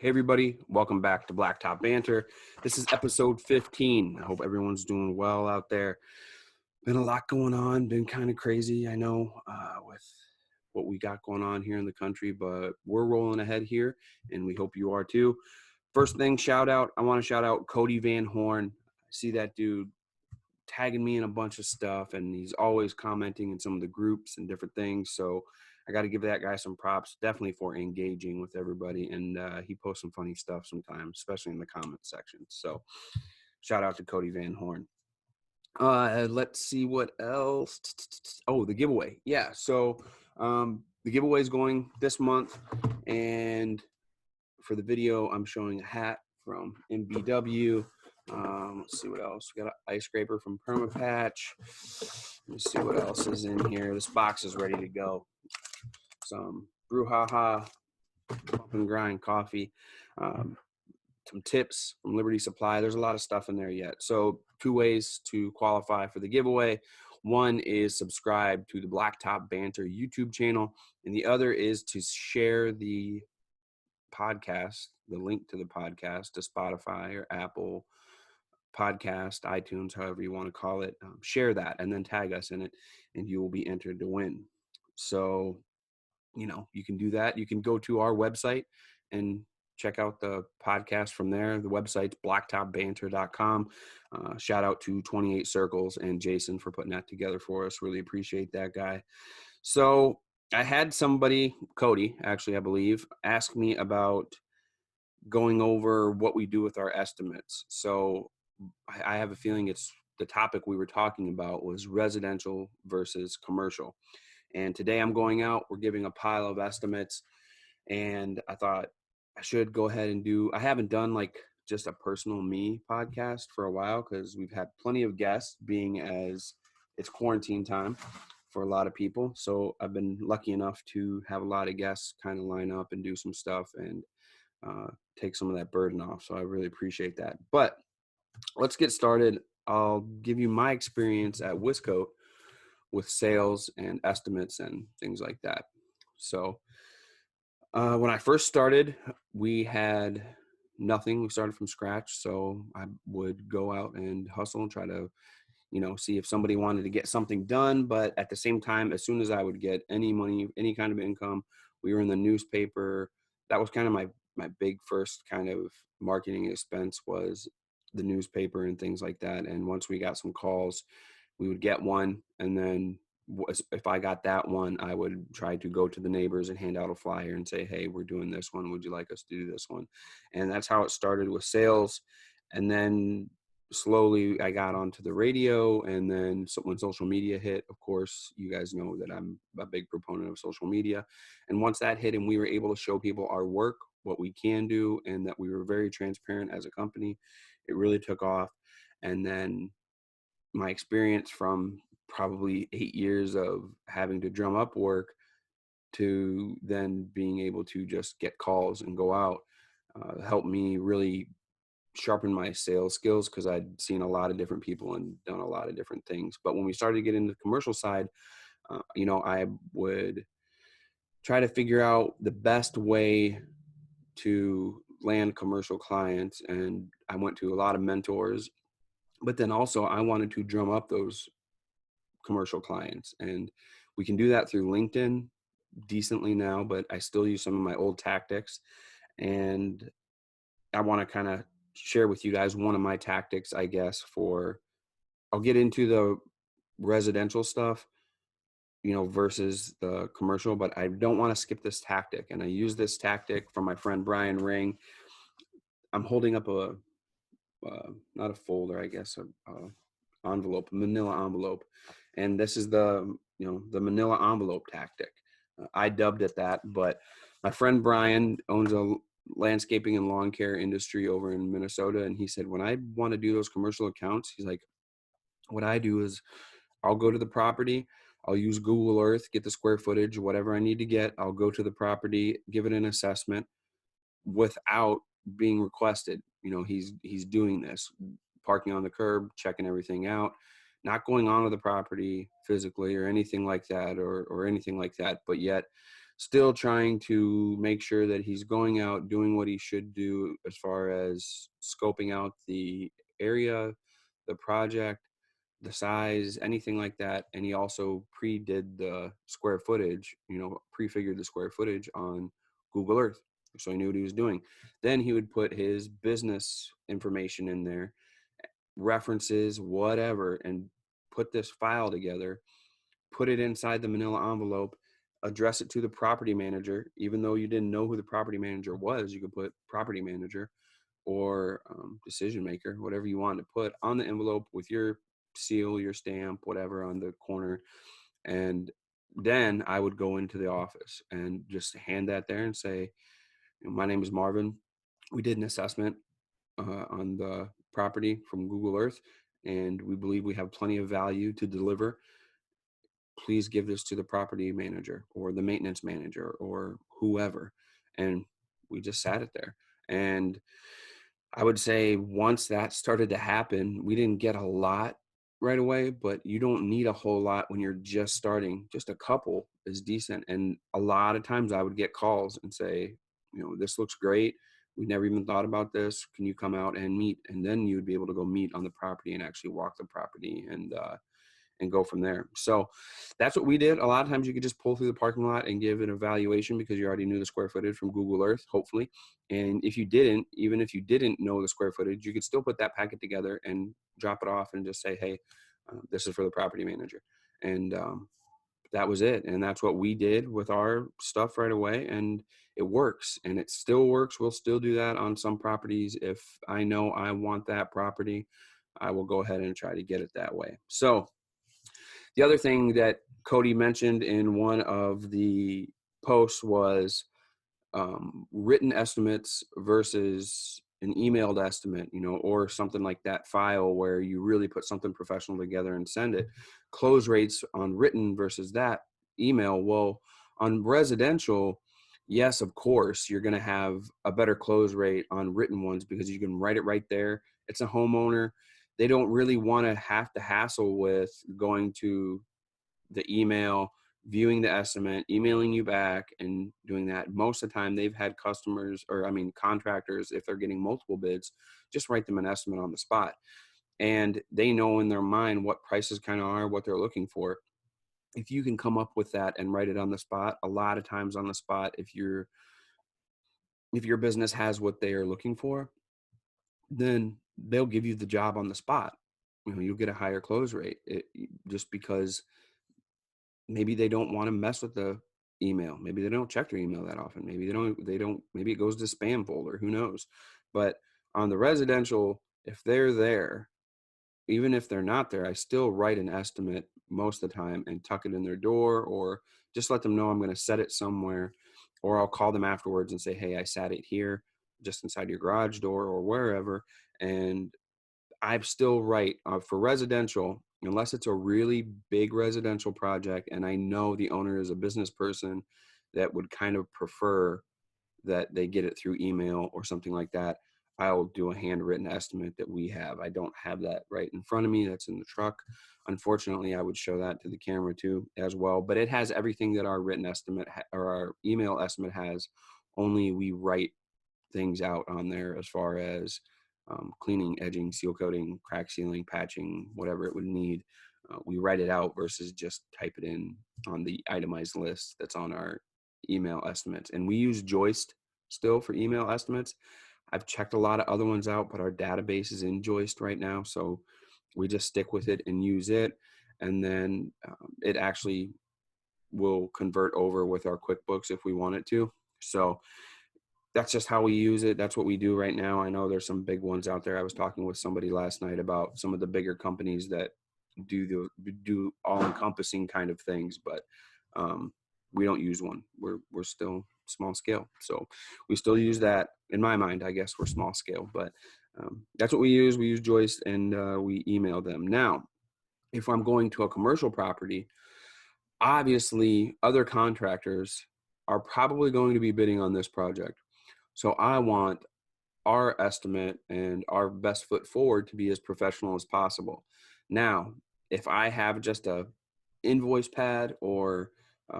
Hey everybody, welcome back to Blacktop Banter. This is episode 15. I hope everyone's doing well out there. Been a lot going on, been kind of crazy, I know, with what we got going on here in the country, but we're rolling ahead here and we hope you are too. First thing, I want to shout out Kodey Van Horn. I see that dude tagging me in a bunch of stuff and he's always commenting in some of the groups and different things. So I got to give that guy some props, definitely for engaging with everybody. And he posts some funny stuff sometimes, especially in the comment section. So shout out to Kodey Van Horn. Let's see what else. Oh, the giveaway. Yeah. So the giveaway is going this month. And for the video, I'm showing a hat from MBW. Let's see what else. We got an ice scraper from Permapatch. Let me see what else is in here. This box is ready to go. Some brouhaha, pump and grind coffee, some tips from Liberty Supply. There's a lot of stuff in there yet. So 2 ways to qualify for the giveaway. One is subscribe to the Blacktop Banter YouTube channel, and the other is to share the podcast, the link to the podcast, to Spotify or Apple Podcast, iTunes, however you want to call it. Share that and then tag us in it, and you will be entered to win. So you can do that. You can go to our website and check out the podcast from there. The website's blacktopbanter.com. Shout out to 28 Circles and Jason for putting that together for us. Really appreciate that guy. So I had somebody, Kodey, actually, I believe, ask me about going over what we do with our estimates. So I have a feeling it's the topic we were talking about was residential versus commercial. And today I'm going out, we're giving a pile of estimates, and I thought I should go ahead and I haven't done like just a personal me podcast for a while because we've had plenty of guests being as it's quarantine time for a lot of people. So I've been lucky enough to have a lot of guests kind of line up and do some stuff and take some of that burden off. So I really appreciate that. But let's get started. I'll give you my experience at Wiscote with sales and estimates and things like that. So when I first started, we had nothing. We started from scratch. So I would go out and hustle and try to, see if somebody wanted to get something done. But at the same time, as soon as I would get any money, any kind of income, we were in the newspaper. That was kind of my big first kind of marketing expense was the newspaper and things like that. And once we got some calls, we would get one, and then if I got that one, I would try to go to the neighbors and hand out a flyer and say, hey, we're doing this one. Would you like us to do this one? And that's how it started with sales. And then slowly I got onto the radio. And then when social media hit, of course, you guys know that I'm a big proponent of social media. And once that hit and we were able to show people our work, what we can do, and that we were very transparent as a company, it really took off. And then my experience from probably 8 years of having to drum up work to then being able to just get calls and go out helped me really sharpen my sales skills because I'd seen a lot of different people and done a lot of different things. But when we started to get into the commercial side, I would try to figure out the best way to land commercial clients. And I went to a lot of mentors, but then also I wanted to drum up those commercial clients. And we can do that through LinkedIn decently now, but I still use some of my old tactics. And I want to kind of share with you guys one of my tactics, I guess, I'll get into the residential stuff, versus the commercial, but I don't want to skip this tactic. And I use this tactic from my friend Brian Ring. I'm holding up not a folder, I guess, a envelope, a manila envelope. And this is the manila envelope tactic. I dubbed it that, but my friend Brian owns a landscaping and lawn care industry over in Minnesota. And he said, when I want to do those commercial accounts, he's like, what I do is I'll go to the property, I'll use Google Earth, get the square footage, whatever I need to get. I'll go to the property, give it an assessment without being requested. He's doing this, parking on the curb, checking everything out, not going onto the property physically or anything like that, or anything like that, but yet still trying to make sure that he's going out, doing what he should do as far as scoping out the area, the project, the size, anything like that. And he also pre-did the square footage, prefigured the square footage on Google Earth. So he knew what he was doing. Then he would put his business information in there, references, whatever, and put this file together, put it inside the manila envelope, address it to the property manager. Even though you didn't know who the property manager was, you could put property manager or decision maker, whatever you want to put on the envelope with your seal, your stamp, whatever on the corner. And then I would go into the office and just hand that there and say, my name is Marvin. We did an assessment on the property from Google Earth, and we believe we have plenty of value to deliver. Please give this to the property manager or the maintenance manager or whoever. And we just sat it there. And I would say once that started to happen, we didn't get a lot right away, but you don't need a whole lot when you're just starting. Just a couple is decent. And a lot of times I would get calls and say, this looks great. We never even thought about this. Can you come out and meet? And then you would be able to go meet on the property and actually walk the property and go from there. So that's what we did. A lot of times you could just pull through the parking lot and give an evaluation because you already knew the square footage from Google Earth, hopefully. And if you didn't, even if you didn't know the square footage, you could still put that packet together and drop it off and just say, hey, this is for the property manager. And that was it. And that's what we did with our stuff right away. And it works, and it still works. We'll still do that on some properties. If I know I want that property, I will go ahead and try to get it that way. So the other thing that Kodey mentioned in one of the posts was written estimates versus an emailed estimate, or something like that file where you really put something professional together and send it. Close rates on written versus that email. Well, on residential, yes, of course, you're going to have a better close rate on written ones because you can write it right there. It's a homeowner. They don't really want to have to hassle with going to the email, viewing the estimate, emailing you back, and doing that. Most of the time they've had contractors, if they're getting multiple bids, just write them an estimate on the spot. And they know in their mind what prices kind of are, what they're looking for. If you can come up with that and write it on the spot, a lot of times on the spot, if your business has what they are looking for, then they'll give you the job on the spot. You'll get a higher close rate just because maybe they don't want to mess with the email. Maybe they don't check their email that often. Maybe maybe it goes to spam folder, who knows? But on the residential, if they're there, even if they're not there, I still write an estimate most of the time and tuck it in their door, or just let them know I'm going to set it somewhere, or I'll call them afterwards and say, hey, I sat it here just inside your garage door or wherever. And I still write for residential, unless it's a really big residential project and I know the owner is a business person that would kind of prefer that they get it through email or something like that. I'll do a handwritten estimate that we have. I don't have that right in front of me. That's in the truck. Unfortunately, I would show that to the camera too as well, but it has everything that our written estimate or our email estimate has, only we write things out on there as far as cleaning, edging, seal coating, crack sealing, patching, whatever it would need. We write it out versus just type it in on the itemized list that's on our email estimates. And we use Joist still for email estimates. I've checked a lot of other ones out, but our database is in Joist right now. So we just stick with it and use it. And then it actually will convert over with our QuickBooks if we want it to. So that's just how we use it. That's what we do right now. I know there's some big ones out there. I was talking with somebody last night about some of the bigger companies that do all-encompassing kind of things, but we don't use one. We're still small scale, so we still use that. In my mind, I guess we're small scale, but that's what we use. We use Joist, and we email them. Now, if I'm going to a commercial property, obviously other contractors are probably going to be bidding on this project. So I want our estimate and our best foot forward to be as professional as possible. Now, if I have just a invoice pad or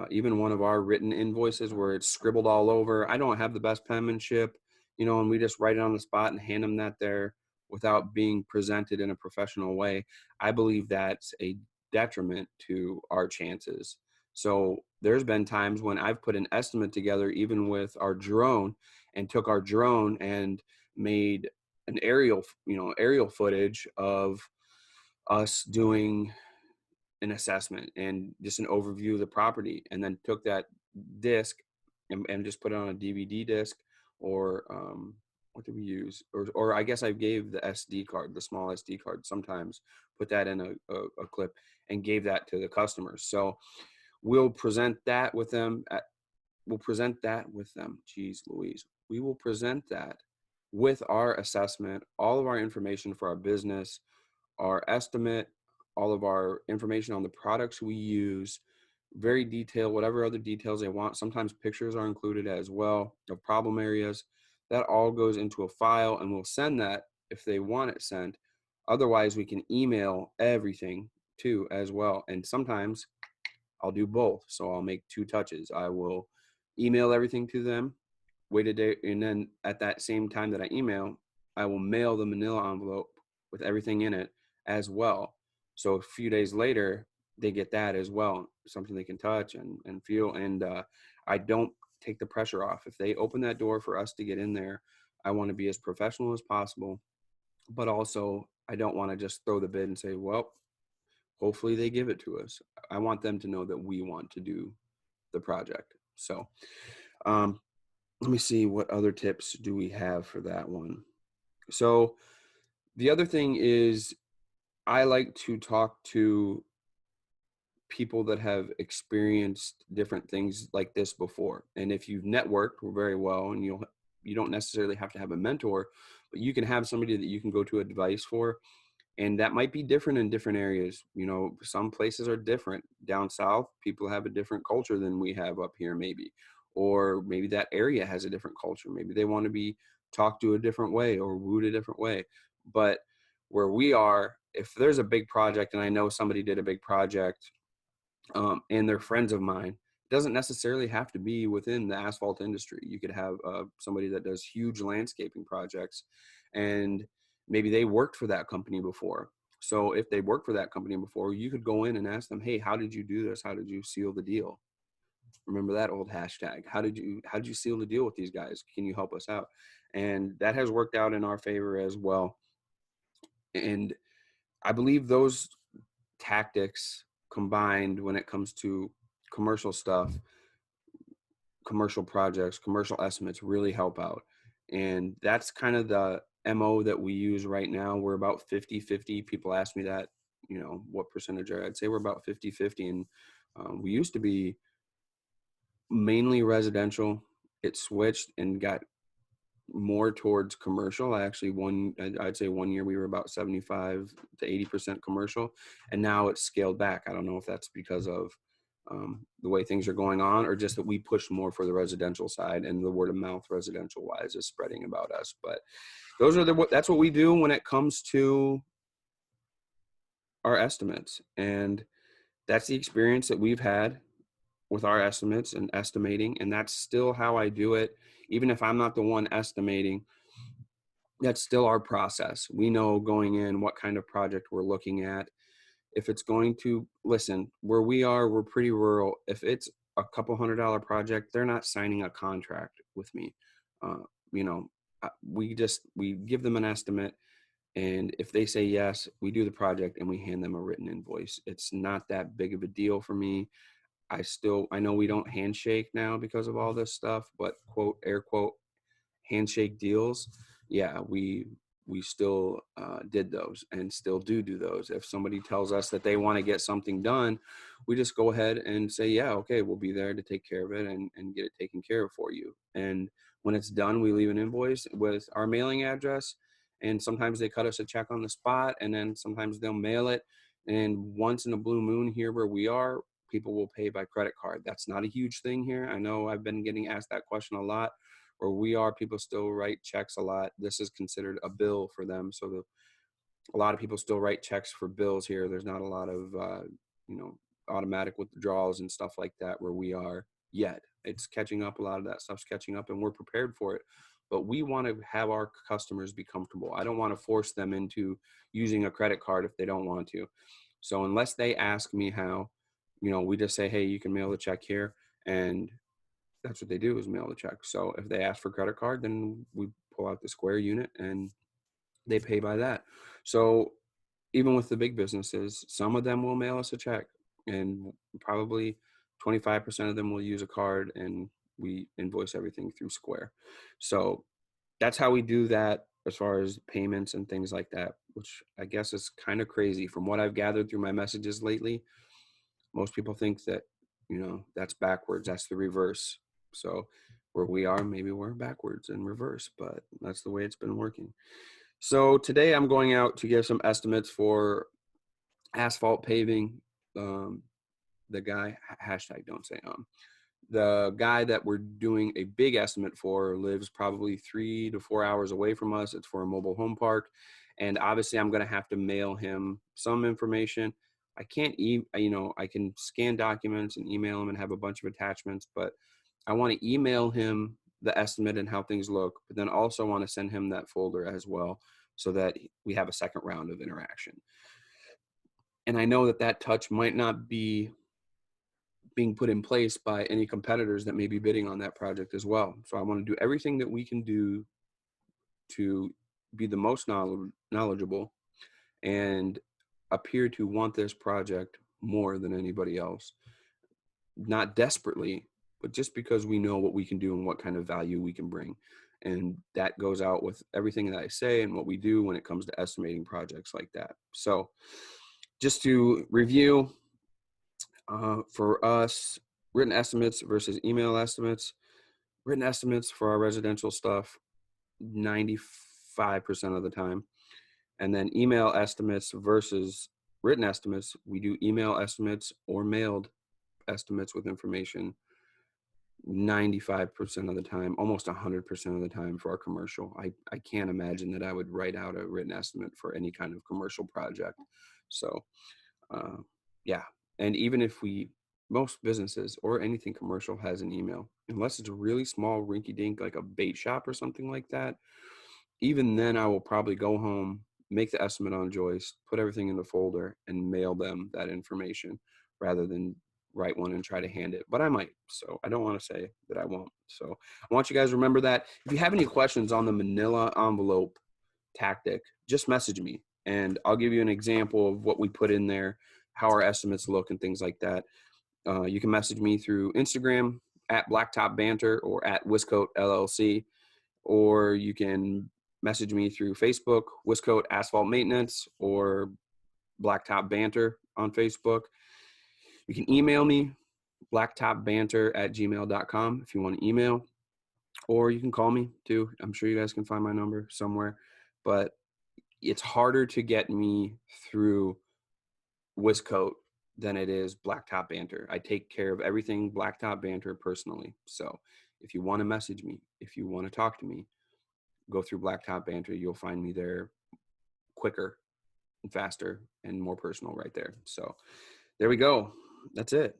even one of our written invoices where it's scribbled all over. I don't have the best penmanship, and we just write it on the spot and hand them that there without being presented in a professional way. I believe that's a detriment to our chances. So there's been times when I've put an estimate together, even with our drone, and took our drone and made an aerial footage of us doing an assessment and just an overview of the property, and then took that disc and just put it on a DVD disc, or what did we use? Or I guess I gave the SD card, the small SD card, sometimes put that in a clip and gave that to the customers. So we'll present that with them. Jeez Louise. We will present that with our assessment, all of our information for our business, our estimate, all of our information on the products we use, very detailed, whatever other details they want. Sometimes pictures are included as well of problem areas. That all goes into a file, and we'll send that if they want it sent. Otherwise, we can email everything too as well. And sometimes I'll do both. So I'll make two touches. I will email everything to them, wait a day, and then at that same time that I email, I will mail the manila envelope with everything in it as well. So a few days later, they get that as well, something they can touch and feel. And I don't take the pressure off. If they open that door for us to get in there, I want to be as professional as possible. But also, I don't want to just throw the bid and say, well, hopefully they give it to us. I want them to know that we want to do the project. So let me see, what other tips do we have for that one? So the other thing is, I like to talk to people that have experienced different things like this before. And if you've networked very well, and you don't necessarily have to have a mentor, but you can have somebody that you can go to advice for. And that might be different in different areas. Some places are different. Down south, people have a different culture than we have up here, maybe. Or maybe that area has a different culture. Maybe they want to be talked to a different way or wooed a different way. But where we are, if there's a big project and I know somebody did a big project, and they're friends of mine, it doesn't necessarily have to be within the asphalt industry. You could have somebody that does huge landscaping projects, and maybe they worked for that company before. So if they worked for that company before, you could go in and ask them, hey, how did you do this? How did you seal the deal? Remember that old hashtag? How did you seal the deal with these guys? Can you help us out? And that has worked out in our favor as well. And I believe those tactics combined, when it comes to commercial stuff, commercial projects, commercial estimates, really help out. And that's kind of the MO that we use right now. We're about 50-50. People ask me that, what percentage are. I'd say we're about 50-50. And we used to be mainly residential. It switched and got more towards commercial. I'd say 1 year we were about 75 to 80% commercial, and now it's scaled back. I don't know if that's because of the way things are going on, or just that we push more for the residential side, and the word of mouth residential wise is spreading about us. But that's what we do when it comes to our estimates, and that's the experience that we've had with our estimates and estimating, and that's still how I do it. Even if I'm not the one estimating, that's still our process. We know going in what kind of project we're looking at. If it's going to, listen, where we are, we're pretty rural. If it's a couple $100 project, they're not signing a contract with me. You know, we give them an estimate, and if they say yes, we do the project and we hand them a written invoice. It's not that big of a deal for me. I know we don't handshake now because of all this stuff, but quote, air quote, handshake deals, yeah, we still did those and still do those. If somebody tells us that they want to get something done, we just go ahead and say, yeah, okay, we'll be there to take care of it and get it taken care of for you. And when it's done, we leave an invoice with our mailing address, and sometimes they cut us a check on the spot, and then sometimes they'll mail it. And once in a blue moon here where we are, people will pay by credit card. That's not a huge thing here. I know I've been getting asked that question a lot. Where we are, people still write checks a lot. This is considered a bill for them. So a lot of people still write checks for bills here. There's not a lot of, automatic withdrawals and stuff like that where we are yet. It's catching up. A lot of that stuff's catching up, and we're prepared for it. But we want to have our customers be comfortable. I don't want to force them into using a credit card if they don't want to. So unless they ask me how, we just say, hey, you can mail the check here. And that's what they do, is mail the check. So if they ask for credit card, then we pull out the Square unit and they pay by that. So even with the big businesses, some of them will mail us a check, and probably 25% of them will use a card, and we invoice everything through Square. So that's how we do that as far as payments and things like that, which I guess is kind of crazy. From what I've gathered through my messages lately, most people think that, that's backwards. That's the reverse. So where we are, maybe we're backwards and reverse, but that's the way it's been working. So today I'm going out to give some estimates for asphalt paving. The guy, hashtag don't say the guy that we're doing a big estimate for lives probably 3 to 4 hours away from us. It's for a mobile home park. And obviously I'm going to have to mail him some information. I can't, I can scan documents and email him and have a bunch of attachments, but I want to email him the estimate and how things look, but then also want to send him that folder as well, so that we have a second round of interaction. And I know that touch might not be being put in place by any competitors that may be bidding on that project as well. So I want to do everything that we can do to be the most knowledgeable and appear to want this project more than anybody else. Not desperately, but just because we know what we can do and what kind of value we can bring. And that goes out with everything that I say and what we do when it comes to estimating projects like that. So just to review, for us, written estimates versus email estimates. Written estimates for our residential stuff, 95% of the time. And then email estimates versus written estimates. We do email estimates or mailed estimates with information 95% of the time, almost 100% of the time for our commercial. I can't imagine that I would write out a written estimate for any kind of commercial project. So, yeah. And even if most businesses or anything commercial has an email, unless it's a really small rinky dink, like a bait shop or something like that. Even then I will probably go home, make the estimate on joist, put everything in the folder and mail them that information rather than write one and try to hand it. But I might, so I don't want to say that I won't. So I want you guys to remember that. If you have any questions on the Manilla Envelope Tactic, just message me and I'll give you an example of what we put in there, how our estimates look and things like that. You can message me through Instagram at Blacktop Banter or at Wiscoat LLC, or you can message me through Facebook, Wiscoat Asphalt Maintenance, or Blacktop Banter on Facebook. You can email me, blacktopbanter@gmail.com if you want to email, or you can call me too. I'm sure you guys can find my number somewhere, but it's harder to get me through Wiscoat than it is Blacktop Banter. I take care of everything Blacktop Banter personally. So if you want to message me, if you want to talk to me, go through Blacktop Banter. You'll find me there quicker and faster and more personal right there. So there we go. That's it.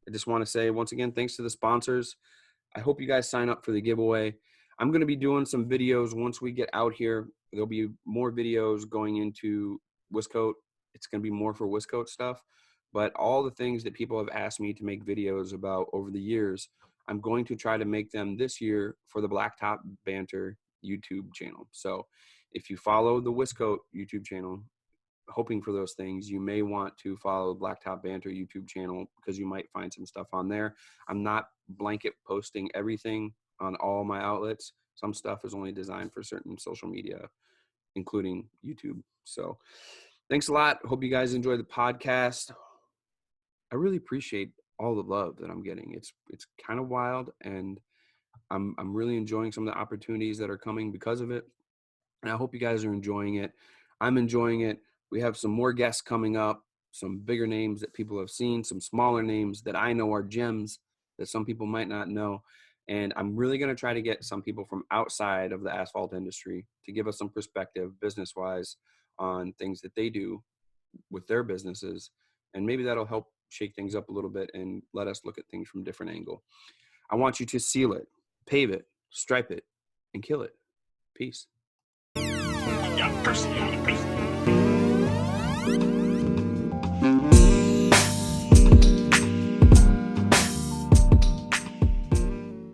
I just want to say once again, thanks to the sponsors. I hope you guys sign up for the giveaway. I'm going to be doing some videos once we get out here. There'll be more videos going into Wiscoat. It's going to be more for Wiscoat stuff, but all the things that people have asked me to make videos about over the years, I'm going to try to make them this year for the Blacktop Banter YouTube channel. So if you follow the Wiscoat YouTube channel, hoping for those things, you may want to follow the Blacktop Banter YouTube channel because you might find some stuff on there. I'm not blanket posting everything on all my outlets. Some stuff is only designed for certain social media, including YouTube. So thanks a lot. Hope you guys enjoy the podcast. I really appreciate all the love that I'm getting. It's kind of wild, and I'm really enjoying some of the opportunities that are coming because of it. And I hope you guys are enjoying it. I'm enjoying it. We have some more guests coming up, some bigger names that people have seen, some smaller names that I know are gems that some people might not know. And I'm really going to try to get some people from outside of the asphalt industry to give us some perspective business-wise on things that they do with their businesses. And maybe that'll help shake things up a little bit and let us look at things from a different angle. I want you to seal it, pave it, stripe it, and kill it. Peace. Yeah, proceed.